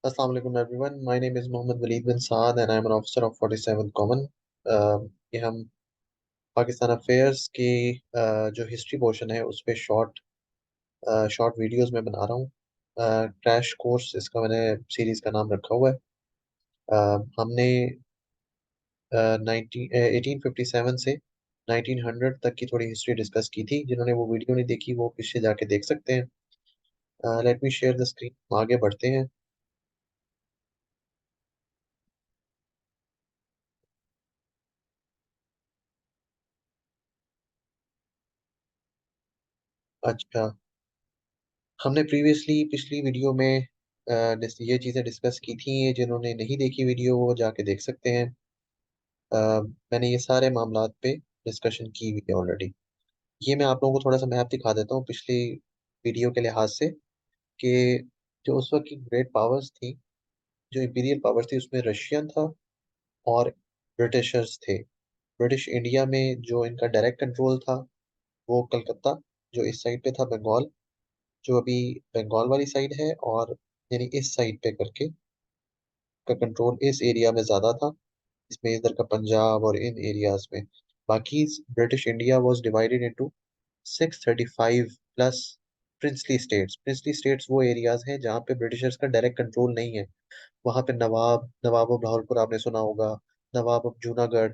Assalamu alaikum everyone. My name is Mohammed Waleed bin Saad and I am an officer of 47th Common. ये हम Pakistan affairs की जो history portion है उस पे शॉर्ट वीडियोस में बना रहा हूँ। क्रैश कोर्स इसका मैंने सीरीज का नाम रखा हुआ है। हमने 1857 से 1900 तक की थोड़ी हिस्ट्री डिस्कस की थी। जिन्होंने वो वीडियो नहीं देखी वो पीछे जाके देख सकते हैं। Let me share the screen, आगे बढ़ते हैं। अच्छा, हमने प्रीवियसली पिछली वीडियो में ये चीज़ें डिस्कस की थी। ये जिन्होंने नहीं देखी वीडियो वो जाके देख सकते हैं। मैंने ये सारे मामलात पे डिस्कशन की हुई है ऑलरेडी। ये मैं आप लोगों को थोड़ा सा मैप दिखा देता हूँ पिछली वीडियो के लिहाज से कि जो उस वक्त की ग्रेट पावर्स थी, जो इंपीरियल पावर्स थी, उसमें रशियन था और ब्रिटिशर्स थे। ब्रिटिश इंडिया में जो इनका डायरेक्ट कंट्रोल था वो कलकत्ता, जो इस साइड पे था, बंगाल, जो अभी बंगाल वाली साइड है, और यानी इस साइड पे करके का कंट्रोल इस एरिया में ज्यादा था। इसमें इधर का पंजाब और इन एरियाज में। बाकी British India was divided into 635 plus princely states. Princely states वो एरियाज हैं जहाँ पे ब्रिटिशर्स का डायरेक्ट कंट्रोल नहीं है। वहाँ पे नवाब ऑफ बहावलपुर आपने सुना होगा, नवाब ऑफ जूनागढ़,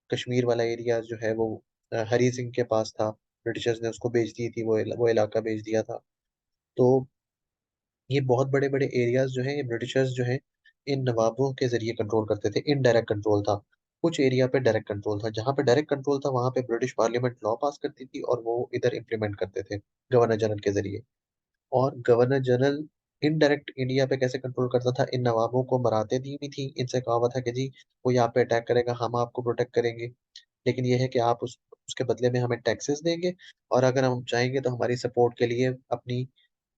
कश्मीर वाला एरिया जो है वो हरी सिंह के पास था। ब्रिटिशर्स ने उसको बेच दी थी, वो इलाका बेच दिया था। तो ये बहुत बड़े बड़े एरियाज जो हैं ये ब्रिटिशर्स जो हैं इन नवाबों के जरिए कंट्रोल करते थे। इनडायरेक्ट कंट्रोल था। कुछ एरिया पे डायरेक्ट कंट्रोल था। जहां पे डायरेक्ट कंट्रोल था वहां पे ब्रिटिश पार्लियामेंट लॉ पास करती थी और वो इधर इम्प्लीमेंट करते थे गवर्नर जनरल के जरिए। और गवर्नर जनरल इनडायरेक्ट इंडिया पे कैसे कंट्रोल करता था? इन नवाबों को मराते दी भी थी। इनसे कहा हुआ था कि जी वो यहाँ पे अटैक करेगा, हम आपको प्रोटेक्ट करेंगे, लेकिन ये है कि आप उसके बदले में हमें टैक्सेस देंगे, और अगर हम चाहेंगे तो हमारी सपोर्ट के लिए अपनी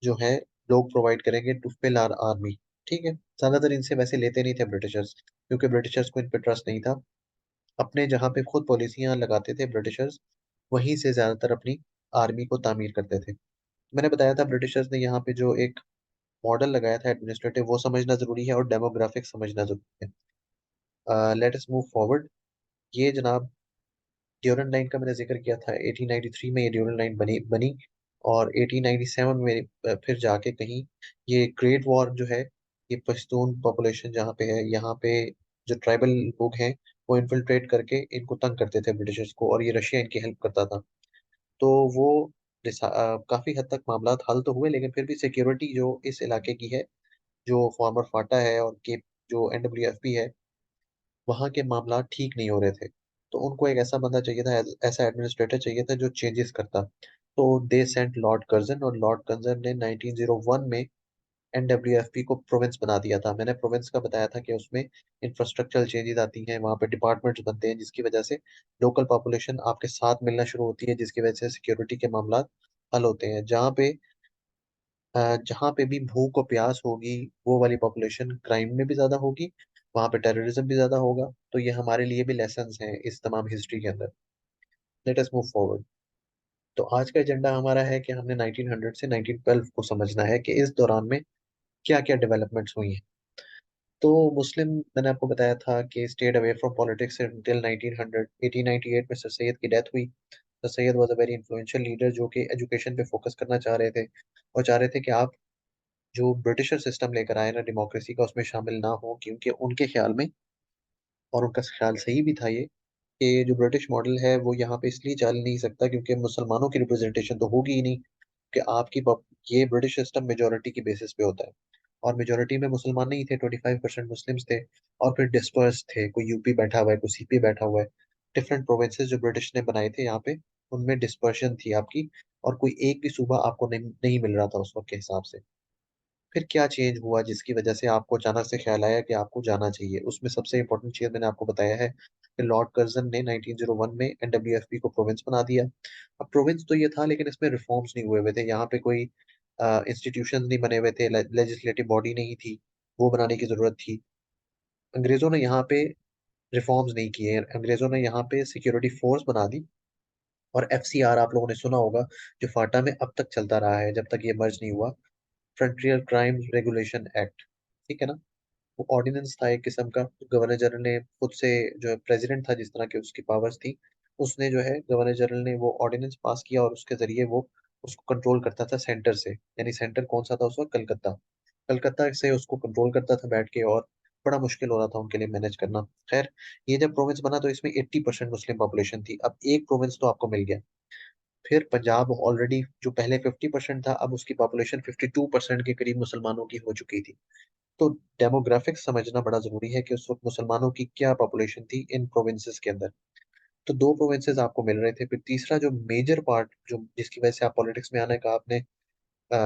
जो है लोग प्रोवाइड करेंगे टू फिल आर आर्मी। ठीक है। ज्यादातर इनसे वैसे लेते नहीं थे ब्रिटिशर्स, क्योंकि ब्रिटिशर्स को इन पे ट्रस्ट नहीं था। अपने जहाँ पे खुद पॉलिसियां लगाते थे ब्रिटिशर्स, वहीं से ज्यादातर अपनी आर्मी को तामीर करते थे। मैंने बताया था ब्रिटिशर्स ने यहाँ पे जो एक मॉडल लगाया था एडमिनिस्ट्रेटिव, वो समझना जरूरी है और डेमोग्राफिक समझना जरूरी है। Let us move forward. ये जनाब ड्यूरन लाइन का मैंने जिक्र किया था। 1893 में ये ड्यूरन लाइन बनी और 1897 में फिर जाके कहीं ये ग्रेट वॉर जो है, ये पश्तून पॉपुलेशन जहाँ पे है, यहाँ पे जो ट्राइबल लोग हैं वो इन्फिल्ट्रेट करके इनको तंग करते थे ब्रिटिशर्स को, और ये रशिया इनकी हेल्प करता था। तो वो काफी हद तक मामला हल तो हुए, लेकिन फिर भी सिक्योरिटी जो इस इलाके की है, जो फॉर्मर फाटा है और के जो एनडब्ल्यूएफपी है, वहाँ के मामला ठीक नहीं हो रहे थे। तो उनको एक ऐसा बंदा चाहिए था, ऐसा एडमिनिस्ट्रेटर चाहिए था जो चेंजेस करता। तो दे सेंट लॉर्ड कर्जन, और लॉर्ड कर्जन ने 1901 में एनडब्ल्यूएफपी को प्रोविंस बना दिया था। मैंने प्रोविंस का बताया था कि उसमें इंफ्रास्ट्रक्चरल चेंजेस आती हैं, वहाँ पे डिपार्टमेंट्स बनते हैं, जिसकी वजह से लोकल पॉपुलेशन आपके साथ मिलना शुरू होती है, जिसकी वजह से सिक्योरिटी के मामला हल होते हैं। जहाँ पे भी भूख और प्यास होगी वो वाली पॉपुलेशन क्राइम में भी ज्यादा होगी, वहाँ पे टेररिज्म भी ज्यादा होगा। तो ये हमारे लिए भी लेसन्स हैं इस तमाम हिस्ट्री के अंदर। Let us move forward. तो आज का एजेंडा हमारा है कि हमने 1900 से 1912 को समझना है कि इस दौरान में क्या क्या डेवलपमेंट्स हुई हैं। तो मुस्लिम, मैंने आपको बताया था कि stayed away from politics till 1900। 1898 में सर सैयद की डेथ हुई। Sir Syed was a very influential leader जो कि एजुकेशन पे फोकस करना चाह रहे थे, और चाह रहे थे कि आप जो ब्रिटिशर सिस्टम लेकर आए ना डेमोक्रेसी का, उसमें शामिल ना हो, क्योंकि उनके ख्याल में, और उनका ख्याल सही भी था ये, कि जो ब्रिटिश मॉडल है वो यहाँ पे इसलिए चल नहीं सकता क्योंकि मुसलमानों की रिप्रेजेंटेशन तो होगी ही नहीं। कि ये ब्रिटिश सिस्टम मेजोरिटी की बेसिस पे होता है, और मेजोरिटी में मुसलमान नहीं थे, 25% मुस्लिम्स थे। और फिर डिस्पर्स थे, कोई यूपी बैठा हुआ है, कोई सीपी बैठा हुआ है। डिफरेंट प्रोविंसेस जो ब्रिटिश ने बनाए थे यहाँ पे, उनमें डिस्पर्शन थी आपकी, और कोई एक भी सूबा आपको नहीं मिल रहा था उस वक्त के हिसाब से। फिर क्या चेंज हुआ जिसकी वजह से आपको अचानक से ख्याल आया कि आपको जाना चाहिए? उसमें सबसे इंपॉर्टेंट चीज मैंने आपको बताया है कि लॉर्ड कर्जन ने 1901 में एनडब्ल्यूएफपी को प्रोविंस बना दिया। अब प्रोविंस तो ये था, लेकिन इसमें रिफॉर्म्स नहीं हुए हुए थे। यहाँ पे कोई इंस्टीट्यूशन नहीं बने हुए थे, लेजिस्लेटिव बॉडी नहीं थी, वो बनाने की जरूरत थी। अंग्रेजों ने यहाँ पे रिफॉर्म्स नहीं किए। अंग्रेजों ने यहाँ पे सिक्योरिटी फोर्स बना दी, और एफसीआर आप लोगों ने सुना होगा, जो फाटा में अब तक चलता रहा है जब तक ये मर्ज नहीं हुआ, फ्रंटियर क्राइम रेगुलेशन एक्ट, ठीक है ना। वो ऑर्डिनेंस था एक किस्म का, गवर्नर जनरल ने खुद से, जो प्रेसिडेंट था जिस तरह की उसकी पावर्स थी, उसने जो है गवर्नर जनरल ने वो ऑर्डिनेंस पास किया और उसके जरिए वो उसको कंट्रोल करता था सेंटर से। यानी सेंटर कौन सा था उस वक्त? कलकत्ता। कलकत्ता से उसको कंट्रोल करता था बैठ के, और बड़ा मुश्किल हो रहा था उनके लिए मैनेज करना। खैर, ये जब प्रोविंस बना तो इसमें 80% मुस्लिम पॉपुलेशन थी। अब एक प्रोविंस तो आपको मिल गया। फिर पंजाब ऑलरेडी जो पहले 50% था, अब उसकी पॉपुलेशन 52% के करीब मुसलमानों की हो चुकी थी। तो डेमोग्राफिक्स समझना बड़ा जरूरी है कि उस वक्त मुसलमानों की क्या पॉपुलेशन थी इन प्रोविंसेस के अंदर। तो दो प्रोविंसेस आपको मिल रहे थे। फिर तीसरा जो मेजर पार्ट, जो जिसकी वजह से आप पॉलिटिक्स में आने का आपने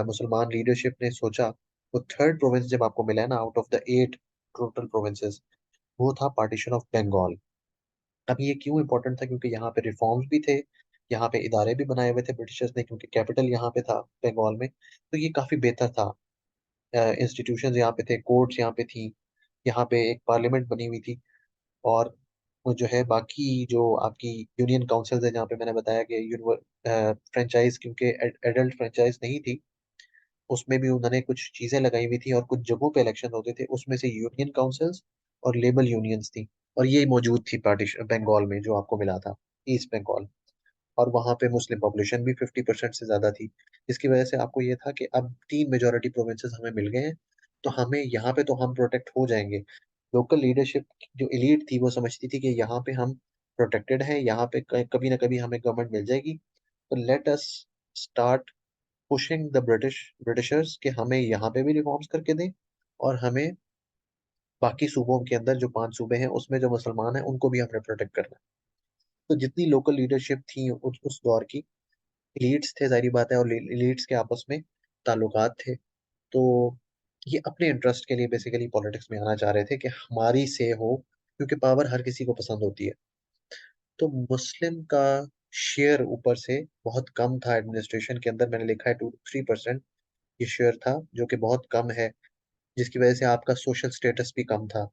मुसलमान लीडरशिप ने सोचा, वो थर्ड प्रोविंस जब आपको मिला है ना, out of the 8 total provinces, वो था पार्टीशन ऑफ बंगाल। अब ये क्यों इंपॉर्टेंट था? क्योंकि यहाँ पे रिफॉर्म्स भी थे, यहाँ पे इदारे भी बनाए हुए थे ब्रिटिशर्स ने, क्योंकि कैपिटल यहाँ पे था बंगाल में। तो ये काफी बेहतर था। इंस्टीट्यूशंस यहाँ पे थे, कोर्ट्स यहाँ पे थी, यहाँ पे एक पार्लियामेंट बनी हुई थी। और वो जो है बाकी जो आपकी यूनियन काउंसिल्स है, जहाँ पे मैंने बताया कि फ्रेंचाइज, क्योंकि एडल्ट फ्रेंचाइज नहीं थी, उसमें भी उन्होंने कुछ चीजें लगाई हुई थी, और कुछ जगहों पे इलेक्शन होते थे, उसमें से यूनियन काउंसिल्स और लेबर यूनियंस थी। और ये मौजूद थी पार्टीशन बंगाल में जो आपको मिला था, ईस्ट बंगाल। और वहां पे मुस्लिम पॉपुलेशन भी 50% से ज्यादा थी, जिसकी वजह से आपको ये था कि अब तीन मेजोरिटी प्रोविंसेस हमें मिल गए हैं, तो हमें यहाँ पे तो हम प्रोटेक्ट हो जाएंगे। लोकल लीडरशिप जो एलीट थी वो समझती थी कि यहाँ पे हम प्रोटेक्टेड हैं, यहाँ पे कभी ना कभी हमें गवर्नमेंट मिल जाएगी। तो let us start pushing the Britishers कि हमें यहाँ पे भी रिफॉर्म्स करके दें, और हमें बाकी सूबों के अंदर जो 5 सूबे हैं उसमें जो मुसलमान हैं उनको भी हमने प्रोटेक्ट करना है। तो जितनी लोकल लीडरशिप थी उस दौर की, लीड्स थे जाहिर बात है, और लीड्स के आपस में ताल्लुकात थे। तो ये अपने इंटरेस्ट के लिए बेसिकली पॉलिटिक्स में आना चाह रहे थे कि हमारी से हो, क्योंकि पावर हर किसी को पसंद होती है। तो मुस्लिम का शेयर ऊपर से बहुत कम था एडमिनिस्ट्रेशन के अंदर, मैंने लिखा है 2 to 3% ये शेयर था, जो कि बहुत कम है, जिसकी वजह से आपका सोशल स्टेटस भी कम था।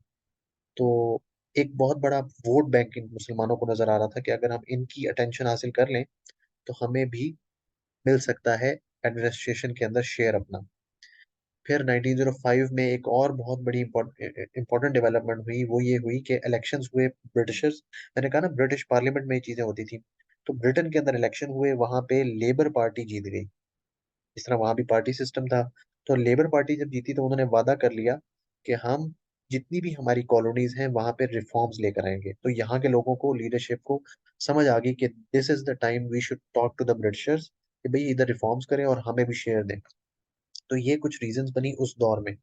तो एक बहुत बड़ा वोट बैंक इन मुसलमानों को नजर आ रहा था कि अगर हम इनकी अटेंशन हासिल कर लें तो हमें भी मिल सकता है एडमिनिस्ट्रेशन के अंदर शेयर अपना। फिर 1905 में एक और बहुत बड़ी इंपॉर्टेंट डेवलपमेंट हुई, वो ये हुई कि इलेक्शंस हुए ब्रिटिशर्स। मैंने कहा ना, ब्रिटिश पार्लियामेंट में ये चीजें होती थी। तो ब्रिटेन के अंदर इलेक्शन हुए, वहां पे लेबर पार्टी जीत गई। इस तरह वहां भी पार्टी सिस्टम था। तो लेबर पार्टी जब जीती तो उन्होंने वादा कर लिया कि हम जितनी भी हमारी कॉलोनीज हैं वहां पे रिफॉर्म्स लेकर आएंगे। तो यहाँ के लोगों को, लीडरशिप को समझ आ गई कि this is the time we should talk to the Britishers, कि भाई इधर रिफॉर्म्स करें और हमें भी शेयर दें। तो ये कुछ रीजंस बनी उस दौर में।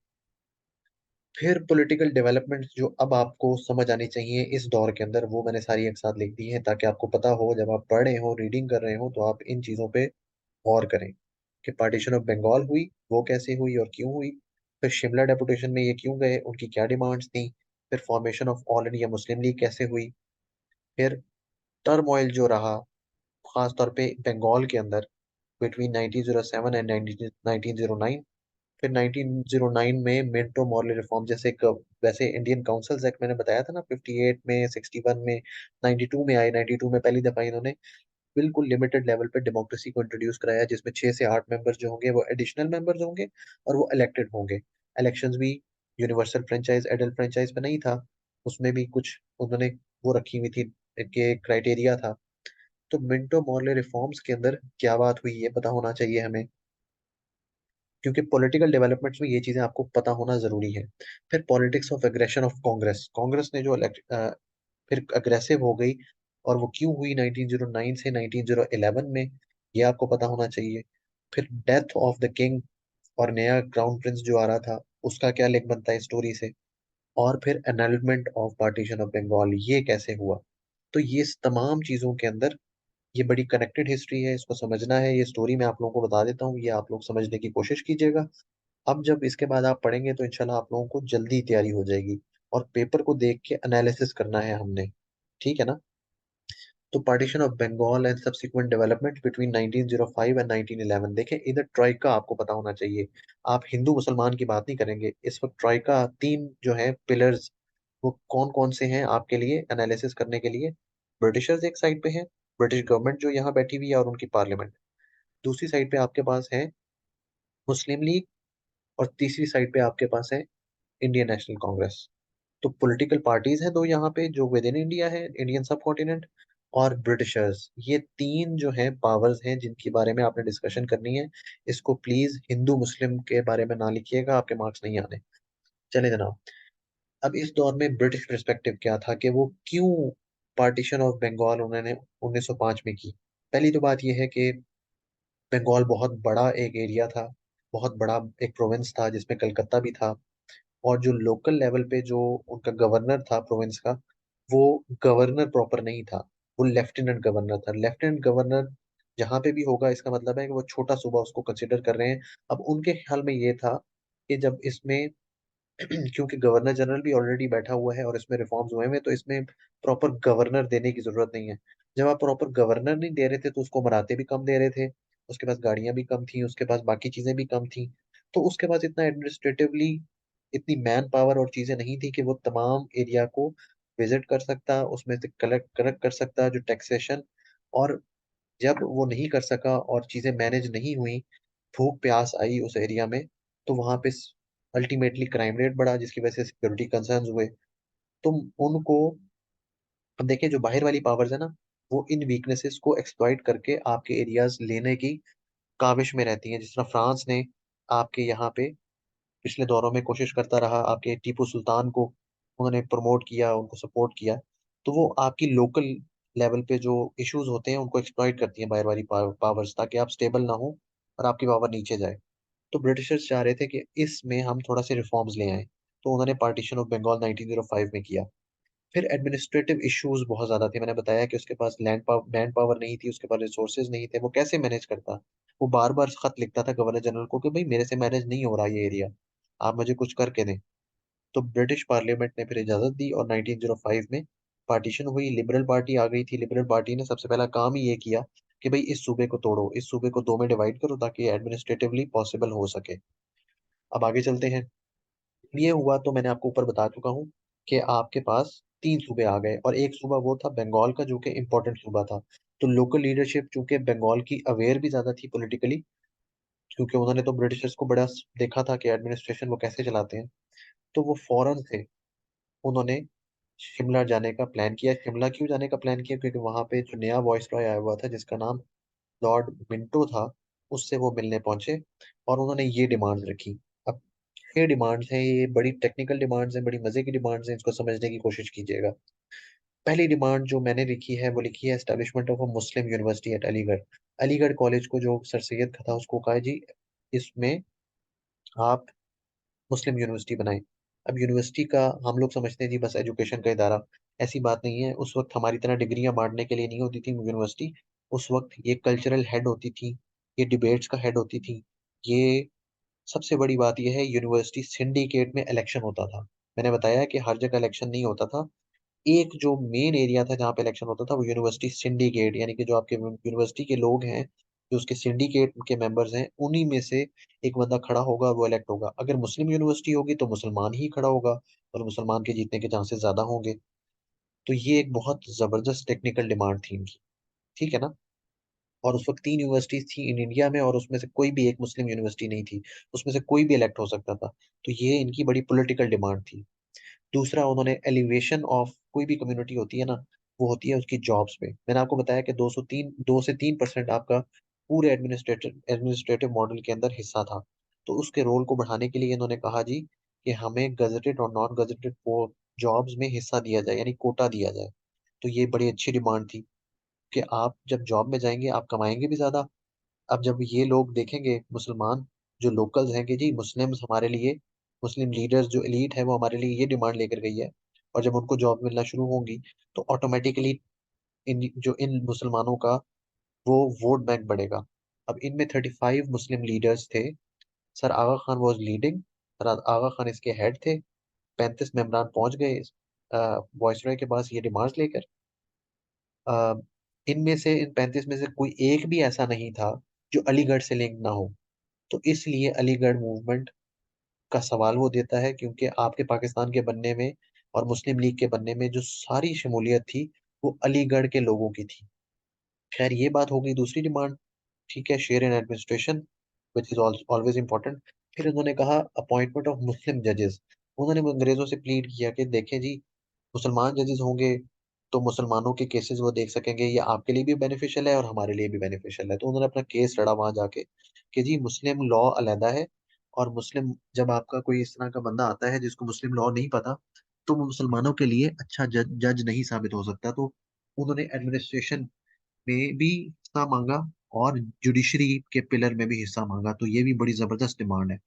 फिर पॉलिटिकल डेवलपमेंट्स जो अब आपको समझ आनी चाहिए इस दौर के अंदर, वो मैंने सारी एक साथ लिख दी है, ताकि आपको पता हो, जब आप पढ़ रहे हो, रीडिंग कर रहे हो, तो आप इन चीजों पे गौर करें कि पार्टीशन ऑफ बंगाल हुई, वो कैसे हुई और क्यों हुई। फिर शिमला डेपुटेशन में ये क्यों गए, उनकी क्या डिमांड्स थी। फिर formation of all India Muslim league कैसे हुई। फिर टर्मोइल जो रहा, खास तौर पे बंगाल के अंदर, बिटवीन 1907 एंड 1909। फिर 1909 में मिंटो मॉर्ले रिफॉर्म जैसे एक, वैसे इंडियन काउंसिल्स एक्ट मैंने बताया था ना, 58 में, 61 में, 92 में आए। 92 में पहली दफा इन्होंने बिल्कुल लिमिटेड लेवल पे डेमोक्रेसी को इंट्रोड्यूस कराया, जिसमें 6 से 8 मेंबर्स जो होंगे वो एडिशनल मेंबर्स होंगे, और वो इलेक्टेड होंगे। इलेक्शंस भी यूनिवर्सल फ्रेंचाइज, एडल्ट फ्रेंचाइज पे नहीं था, उसमें भी कुछ उन्होंने वो रखी हुई थी कि क्राइटेरिया था। तो मिंटो मॉर्ले रिफॉर्म्स के अंदर क्या बात हुई ये पता होना चाहिए हमें, क्योंकि पॉलिटिकल डेवलपमेंट्स में ये चीजें आपको पता होना जरूरी है। फिर politics of aggression of Congress, Congress ने जो फिर अग्रेसिव हो गई, और वो क्यों हुई 1909 से 1911 में, ये आपको पता होना चाहिए। फिर डेथ ऑफ द किंग, और नया क्राउन प्रिंस जो आ रहा था, उसका क्या लिंक बनता है स्टोरी से। और फिर एनल्टमेंट ऑफ पार्टीशन ऑफ बंगाल, ये कैसे हुआ। तो ये तमाम चीजों के अंदर ये बड़ी कनेक्टेड हिस्ट्री है, इसको समझना है। ये स्टोरी मैं आप लोगों को बता देता हूँ, ये आप लोग समझने की कोशिश कीजिएगा। अब जब इसके बाद आप पढ़ेंगे तो इंशाल्लाह आप लोगों को जल्दी तैयारी हो जाएगी, और पेपर को देख के एनालिसिस करना है हमने। ठीक है ना। तो partition of Bengal and subsequent development between 1905 and 1911, देखें इधर ट्राइका आपको पता होना चाहिए। आप हिंदू मुसलमान की बात नहीं करेंगे इस वक्त। ट्राइका तीन जो है पिलर्स, वो कौन कौन से हैं आपके लिए एनालिसिस करने के लिए? ब्रिटिशर्स एक साइड पे हैं, ब्रिटिश गवर्नमेंट जो यहाँ बैठी हुई है और उनकी पार्लियामेंट। दूसरी साइड पे आपके पास है मुस्लिम लीग, और तीसरी साइड पे आपके पास है इंडियन नेशनल कांग्रेस। तो पॉलिटिकल पार्टीज हैं दो यहाँ पे जो विद इन इंडिया है, इंडियन सब कॉन्टिनेंट। और ब्रिटिशर्स, ये तीन जो हैं पावर्स हैं जिनके बारे में आपने डिस्कशन करनी है। इसको प्लीज हिंदू मुस्लिम के बारे में ना लिखिएगा, आपके मार्क्स नहीं आने। चले जनाब। अब इस दौर में ब्रिटिश पर्सपेक्टिव क्या था कि वो क्यों पार्टीशन ऑफ बंगाल उन्होंने 1905 में की। पहली तो बात यह है कि बंगाल बहुत बड़ा एक एरिया था, बहुत बड़ा एक प्रोविंस था जिसमें कलकत्ता भी था। और जो लोकल लेवल पे जो उनका गवर्नर था प्रोविंस का, वो गवर्नर प्रॉपर नहीं था, वो लेफ्टिनेंट गवर्नर था। लेफ्टिनेंट गवर्नर जहां पे भी होगा, इसका मतलब है कि वो छोटा सूबा उसको कंसिडर कर रहे हैं। अब उनके ख्याल में ये था कि जब इसमें क्योंकि गवर्नर जनरल भी ऑलरेडी बैठा हुआ है और इसमें रिफॉर्म्स हुए हैं, तो इसमें प्रॉपर गवर्नर देने की जरूरत नहीं है। जब आप प्रॉपर गवर्नर नहीं दे रहे थे तो उसको मराते भी कम दे रहे थे, उसके पास गाड़ियां भी कम थी, उसके पास बाकी चीजें भी कम थी। तो उसके पास इतना एडमिनिस्ट्रेटिवली इतनी मैन पावर और चीजें नहीं थी कि वो तमाम एरिया को विजिट कर सकता, उसमें से कलेक्ट कलेक्ट कर सकता जो टैक्सेशन। और जब वो नहीं कर सका और चीजें मैनेज नहीं हुई, भूख प्यास आई उस एरिया में, तो वहां पे अल्टीमेटली क्राइम रेट बढ़ा जिसकी वजह से सिक्योरिटी कंसर्न्स हुए। तो उनको, अब देखिए जो बाहर वाली पावर्स है ना, वो इन वीकनेसेस को एक्सप्लॉइट करके आपके एरियाज लेने की काविश में रहती हैं। जिस तरह फ्रांस ने आपके यहाँ पे पिछले दौरों में कोशिश करता रहा, आपके टीपू सुल्तान को उन्होंने प्रमोट किया, उनको सपोर्ट किया। तो वो आपकी लोकल लेवल पे जो इश्यूज होते हैं उनको एक्सप्लॉइट करती हैं बाहर वाली पावर्स, ताकि आप स्टेबल ना हो और आपकी पावर नीचे जाए। तो ब्रिटिशर्स चाह रहे थे कि इसमें हम थोड़ा से रिफॉर्म्स ले आए। तो उन्होंने पार्टीशन ऑफ बंगाल 1905 में किया। फिर एडमिनिस्ट्रेटिव इश्यूज बहुत ज्यादा थे, मैंने बताया कि उसके पास मैन पावर नहीं थी, उसके पास रिसोर्सेज नहीं थे, वो कैसे मैनेज करता। वो बार बार खत लिखता था गवर्नर जनरल को कि भाई मेरे से मैनेज नहीं हो रहा ये एरिया, आप मुझे कुछ करके दें। तो ब्रिटिश पार्लियामेंट ने फिर इजाजत दी और 1905 में पार्टीशन हुई। लिबरल पार्टी आ गई थी। लिबरल पार्टी ने सबसे पहला काम ही ये किया कि भाई इस सूबे को तोड़ो, इस सूबे को दो में डिवाइड करो ताकि एडमिनिस्ट्रेटिवली पॉसिबल हो सके। अब आगे चलते हैं। ये हुआ तो मैंने आपको ऊपर बता चुका हूँ कि आपके पास तीन सूबे आ गए और एक सूबा वो था बंगाल का जो कि इम्पोर्टेंट सूबा था। तो लोकल लीडरशिप चूंकि बंगाल की अवेयर भी ज्यादा थी पॉलिटिकली, क्योंकि उन्होंने तो ब्रिटिशर्स को बड़ा देखा था कि एडमिनिस्ट्रेशन वो कैसे चलाते हैं। तो वो फौरन से उन्होंने शिमला जाने का प्लान किया। शिमला क्यों जाने का प्लान किया? क्योंकि वहां पे जो नया वॉइस रॉय आया हुआ था जिसका नाम लॉर्ड मिंटो था, उससे वो मिलने पहुंचे और उन्होंने ये डिमांड रखी। अब ये डिमांड्स हैं, ये बड़ी टेक्निकल डिमांड्स हैं, बड़ी मजे की डिमांड्स हैं, इसको समझने की कोशिश कीजिएगा। पहली डिमांड जो मैंने लिखी है वो लिखी है establishment of a Muslim university at Aligarh. Aligarh college को जो सर सैयद था उसको कहा जी इसमें आप मुस्लिम यूनिवर्सिटी बनाएं। अब यूनिवर्सिटी का हम लोग समझते हैं जी बस एजुकेशन का इदारा, ऐसी बात नहीं है। उस वक्त हमारी तरह डिग्रियां बांटने के लिए नहीं होती थी यूनिवर्सिटी। उस वक्त ये कल्चरल हेड होती थी, ये डिबेट्स का हेड होती थी, ये सबसे बड़ी बात यह है यूनिवर्सिटी सिंडिकेट में इलेक्शन होता था। मैंने बताया कि हर जगह इलेक्शन नहीं होता था। एक जो मेन एरिया था जहाँ पे इलेक्शन होता था वो यूनिवर्सिटी सिंडिकेट, यानी कि जो आपके यूनिवर्सिटी के लोग हैं, जो उसके सिंडिकेट के मेंबर्स हैं, उन्हीं में से एक बंदा खड़ा होगा, वो इलेक्ट होगा। अगर मुस्लिम यूनिवर्सिटी होगी तो मुसलमान ही खड़ा होगा और मुसलमान के जीतने के चांसेस ज्यादा होंगे। तो ये एक बहुत जबरदस्त टेक्निकल डिमांड थी इनकी, ठीक है ना। और उस वक्त तीन यूनिवर्सिटीज थी इन इंडिया में और उसमें से कोई भी एक मुस्लिम यूनिवर्सिटी नहीं थी, उसमें से कोई भी इलेक्ट हो सकता था। तो ये इनकी बड़ी पॉलिटिकल डिमांड थी। दूसरा, उन्होंने एलिवेशन ऑफ कोई भी कम्युनिटी होती है ना, वो होती है उसकी जॉब्स पे। मैंने आपको बताया कि 2 से 3% आपका पूरे एडमिनिस्ट्रेटिव एडमिनिस्ट्रेटिव मॉडल के अंदर हिस्सा था। तो उसके रोल को बढ़ाने के लिए इन्होंने कहा जी कि हमें गजेटेड और नॉन गजेटेड जॉब्स में हिस्सा दिया जाए, यानी कोटा दिया जाए। तो ये बड़ी अच्छी डिमांड थी कि आप जब जॉब में जाएंगे आप कमाएंगे भी ज्यादा। अब जब ये लोग देखेंगे मुसलमान जो लोकल्स हैं कि जी मुस्लिम्स हमारे लिए, मुस्लिम लीडर्स जो एलीट है वो हमारे लिए ये डिमांड लेकर गई है, और जब उनको जॉब मिलना शुरू होंगी तो ऑटोमेटिकली इन मुसलमानों का वो वोट बैंक बढ़ेगा। अब इनमें 35 मुस्लिम लीडर्स थे। Sir Aga Khan was leading, sir Aga Khan इसके हेड थे। 35 मेंबरान पहुंच गए वॉइसरॉय के पास ये डिमांड्स लेकर। अ, इनमें से इन 35 में से कोई एक भी ऐसा नहीं था जो अलीगढ़ से लिंक ना हो। तो इसलिए अलीगढ़ मूवमेंट का सवाल वो देता है, क्योंकि आपके पाकिस्तान के बनने में और मुस्लिम लीग के बनने में जो सारी शमूलियत थी वो अलीगढ़ के लोगों की थी। खैर ये बात हो गई दूसरी डिमांड। ठीक है, share in administration which is always important. फिर उन्होंने कहा अपॉइंटमेंट ऑफ मुस्लिम जजेस। उन्होंने अंग्रेजों से प्लीड किया कि देखें जी, मुसलमान जजेस होंगे तो मुसलमानों के केसेस वो देख सकेंगे, ये आपके लिए भी बेनिफिशियल है और हमारे लिए भी बेनिफिशियल है। तो उन्होंने अपना केस लड़ा वहां जाके कि जी मुस्लिम लॉ अलहदा है, और मुस्लिम जब आपका कोई इस तरह का बंदा आता है जिसको मुस्लिम लॉ नहीं पता, तो वो मुसलमानों के लिए अच्छा जज नहीं साबित हो सकता। तो उन्होंने एडमिनिस्ट्रेशन में भी हिस्सा मांगा और जुडिशरी के पिलर में भी हिस्सा मांगा। तो ये भी बड़ी जबरदस्त डिमांड है।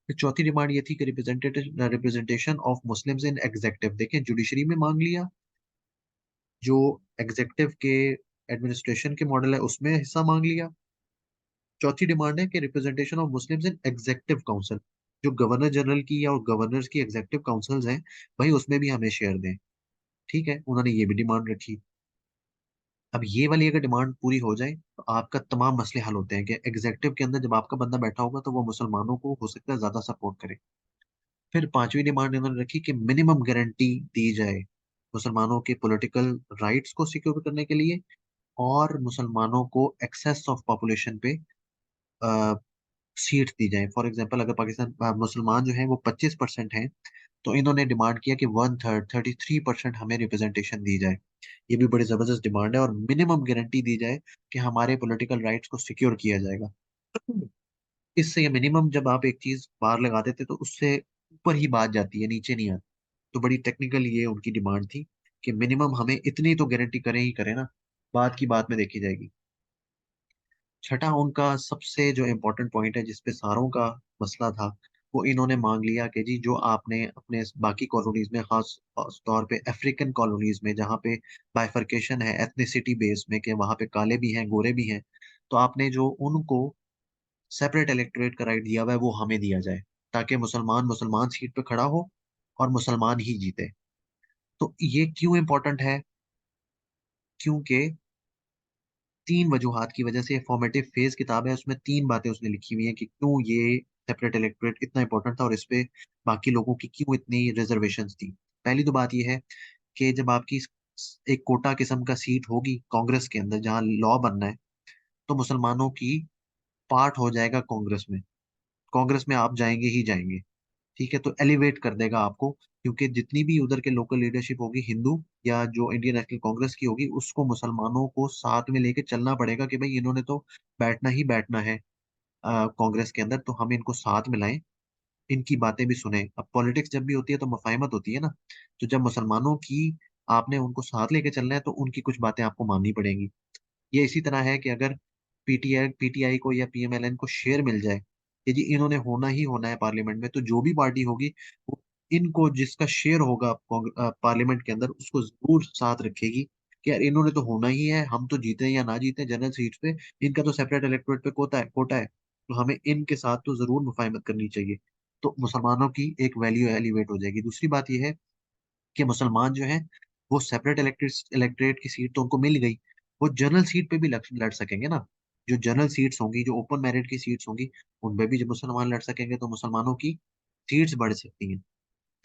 फिर चौथी डिमांड ये थी कि representation of Muslims in executive, देखें जुडिशरी में मांग लिया, जो एग्जेक्टिव के एडमिनिस्ट्रेशन के मॉडल है उसमें हिस्सा मांग लिया। चौथी डिमांड है कि representation of Muslims in executive council, जो गवर्नर जनरल की या गवर्नर्स की एग्जेक्टिव काउंसिल्स हैं, भाई उसमें भी हमें शेयर दें। ठीक है, उन्होंने ये भी डिमांड रखी। अब ये वाली अगर डिमांड पूरी हो जाए तो आपका तमाम मसले हल होते हैं कि एग्जेक्टिव के अंदर जब आपका बंदा बैठा होगा तो वो मुसलमानों को हो सकता है ज्यादा सपोर्ट करे। फिर पांचवी डिमांड इन्होंने रखी कि मिनिमम गारंटी दी जाए मुसलमानों के पॉलिटिकल राइट्स को सिक्योर करने के लिए, और मुसलमानों को एक्सेस ऑफ पॉपुलेशन पे सीट दी जाए। फॉर एग्जांपल अगर पाकिस्तान मुसलमान जो है वो 25% हैं, तो इन्होंने डिमांड किया कि 1/3 33% हमें रिप्रेजेंटेशन दी जाए। ये भी बड़ी जबरदस्त डिमांड है, और मिनिमम गारंटी दी जाए कि हमारे पॉलिटिकल राइट्स को सिक्योर किया जाएगा। इससे ये मिनिमम, जब आप एक चीज बाहर लगा देते तो उससे ऊपर ही बात जाती है, नीचे नहीं आती। तो बड़ी टेक्निकल ये उनकी डिमांड थी कि मिनिमम हमें इतनी तो गारंटी करें ही करें ना, बात की बात में देखी जाएगी। छठा उनका सबसे जो इम्पोर्टेंट पॉइंट है जिसपे सारों का मसला था, वो इन्होंने मांग लिया कि जी जो आपने अपने बाकी कॉलोनीज में, खास तौर पे अफ्रीकन कॉलोनीज में जहाँ पे बाइफरकेशन है एथनिसिटी बेस में, कि वहाँ पे काले भी हैं गोरे भी हैं, तो आपने जो उनको सेपरेट इलेक्टोरेट का राइट दिया हुआ है वो हमें दिया जाए, ताकि मुसलमान मुसलमान सीट पे खड़ा हो और मुसलमान ही जीते। तो ये क्यों इंपॉर्टेंट है? क्योंकि तीन वजूहात की वजह से, फॉर्मेटिव फेज किताब है, उसमें तीन बातें उसने लिखी हुई हैं कि क्यों ये सेपरेट इलेक्टोरेट इतना इंपॉर्टेंट था और इस पे बाकी लोगों की क्यों इतनी रिजर्वेशंस थी। पहली तो बात ये है कि जब आपकी एक कोटा किस्म का सीट होगी कांग्रेस के अंदर जहां लॉ बनना है, तो मुसलमानों की पार्ट हो जाएगा कांग्रेस में, कांग्रेस में आप जाएंगे ही जाएंगे। ठीक है, तो एलिवेट कर देगा आपको, क्योंकि जितनी भी उधर के लोकल लीडरशिप होगी हिंदू या जो इंडियन नेशनल कांग्रेस की होगी, उसको मुसलमानों को साथ में लेके चलना पड़ेगा कि भाई इन्होंने तो बैठना ही बैठना है कांग्रेस के अंदर, तो हम इनको साथ में लाएं, इनकी बातें भी सुने। अब पॉलिटिक्स जब भी होती है तो मफाहमत होती है ना, तो जब मुसलमानों की आपने उनको साथ लेके चलना है तो उनकी कुछ बातें आपको माननी पड़ेंगी। ये इसी तरह है कि अगर पीटीआई को या पीएमएलएन को शेयर मिल जाए कि जी इन्होंने होना ही होना है पार्लियामेंट में, तो जो भी पार्टी होगी वो इनको जिसका शेयर होगा पार्लियामेंट के अंदर उसको जरूर साथ रखेगी कि यार इन्होंने तो होना ही है, हम तो जीते या ना जीते जनरल सीट पे, इनका तो सेपरेट इलेक्टोरेट पे कोटा है, तो हमें इनके साथ तो जरूर मुफाहमत करनी चाहिए। तो मुसलमानों की एक वैल्यू एलिवेट हो जाएगी। दूसरी बात यह है कि मुसलमान जो है वो सेपरेट इलेक्टोरेट की सीट तो उनको मिल गई, वो जनरल सीट पे भी लड़ सकेंगे ना। जो जनरल सीट्स होंगी, जो ओपन मेरिट की सीट्स होंगी, उनपे भी जब मुसलमान लड़ सकेंगे तो मुसलमानों की सीट्स बढ़ सकती हैं।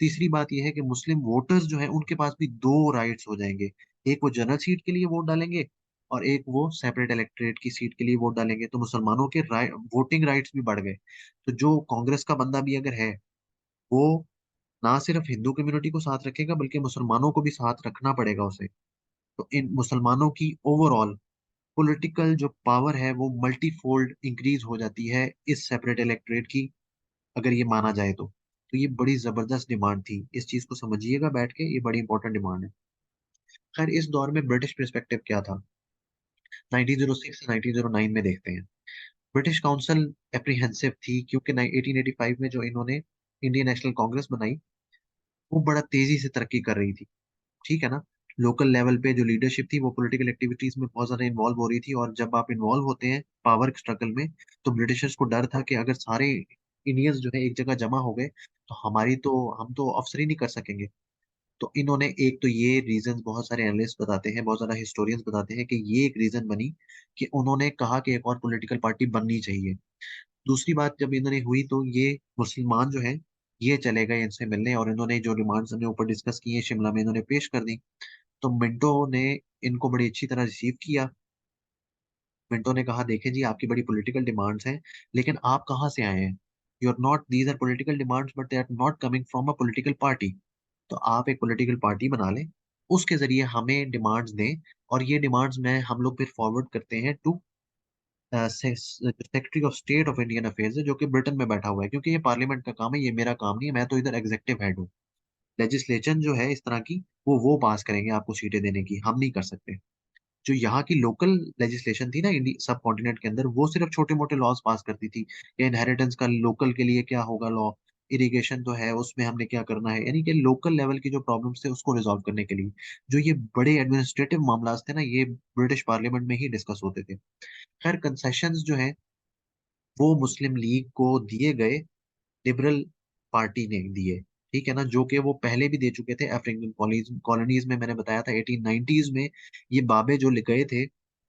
तीसरी बात यह है कि मुस्लिम वोटर्स जो है उनके पास भी दो राइट्स हो जाएंगे, एक वो जनरल सीट के लिए वोट डालेंगे और एक वो सेपरेट इलेक्टोरेट की सीट के लिए वोट डालेंगे, तो मुसलमानों के वोटिंग राइट्स भी बढ़ गए। तो जो कांग्रेस का बंदा भी अगर है, वो ना सिर्फ हिंदू कम्युनिटी को साथ रखेगा बल्कि मुसलमानों को भी साथ रखना पड़ेगा उसे। तो इन मुसलमानों की ओवरऑल पॉलिटिकल जो पावर है वो मल्टीफोल्ड इंक्रीज हो जाती है इस सेपरेट इलेक्टोरेट की, अगर ये माना जाए तो ये बड़ी जबरदस्त डिमांड थी, इस चीज को समझिएगा बैठ के, ये बड़ी इंपॉर्टेंट डिमांड है। खैर इस दौर में ब्रिटिश पर्सपेक्टिव क्या था, 1906 से 1909 में देखते हैं। ब्रिटिश काउंसिल एप्रीहेंसिव थी क्योंकि 1885 में जो इन्होंने इंडियन नेशनल कांग्रेस बनाई, वो बड़ा तेजी से तरक्की कर रही थी। ठीक है ना, लोकल लेवल पे जो लीडरशिप थी वो पॉलिटिकल एक्टिविटीज में बहुत ज्यादा इन्वॉल्व हो रही थी, और जब आप इन्वॉल्व होते हैं पावर स्ट्रगल में, तो ब्रिटिशर्स को डर था कि अगर सारे इंडियंस जो है एक जगह जमा हो गए तो हमारी तो हम तो अफसरी नहीं कर सकेंगे। तो इन्होंने, एक तो ये रीजन बहुत सारे एनालिस्ट बताते हैं, बहुत सारा हिस्टोरियंस बताते हैं कि ये एक रीजन बनी कि उन्होंने कहा कि एक और पॉलिटिकल पार्टी बननी चाहिए। दूसरी बात जब इन्होंने हुई तो ये मुसलमान जो है ये चले गए इनसे मिलने, और इन्होंने जो डिमांड्स हमने ऊपर डिस्कस की है शिमला में इन्होंने पेश कर दी। तो मिंटो ने इनको बड़ी अच्छी तरह रिसीव किया। मिंटो ने कहा देखें जी आपकी बड़ी पॉलिटिकल डिमांड्स हैं, लेकिन आप कहाँ से आए हैं? You are not, these are political demands but they are not coming from a political party. तो आप एक पॉलिटिकल पार्टी बना लें, उसके जरिए हमें डिमांड्स दें, और ये डिमांड्स में हम लोग फिर फॉरवर्ड करते हैं to secretary of state of Indian affairs, जो कि ब्रिटेन में बैठा हुआ है, क्योंकि ये पार्लियामेंट का काम है, ये मेरा काम नहीं है, मैं तो इधर एग्जीक्यूटिव हेड हूँ। लेजिस्लेशन जो है इस तरह की, वो पास करेंगे आपको सीटें देने की, हम नहीं कर सकते। जो यहाँ की लोकल लेजिस्लेशन थी ना इंडिया सब कॉन्टिनेंट के अंदर, वो सिर्फ छोटे मोटे लॉज पास करती थी। या इनहेरिटेंस का लोकल के लिए क्या होगा लॉ, इरिगेशन तो है उसमें हमने क्या करना है, यानी कि लोकल लेवल की जो प्रॉब्लम्स थे उसको रिजॉल्व करने के लिए। जो ये बड़े एडमिनिस्ट्रेटिव मामला थे ना, ये ब्रिटिश पार्लियामेंट में ही डिस्कस होते थे। खैर कंसेशंस जो है वो मुस्लिम लीग को दिए गए, लिबरल पार्टी ने दिए, ठीक है ना, जो कि वो पहले भी दे चुके थे अफ्रीकन कॉलोनीज में। मैंने बताया था 1890s में ये बाबे जो गए थे,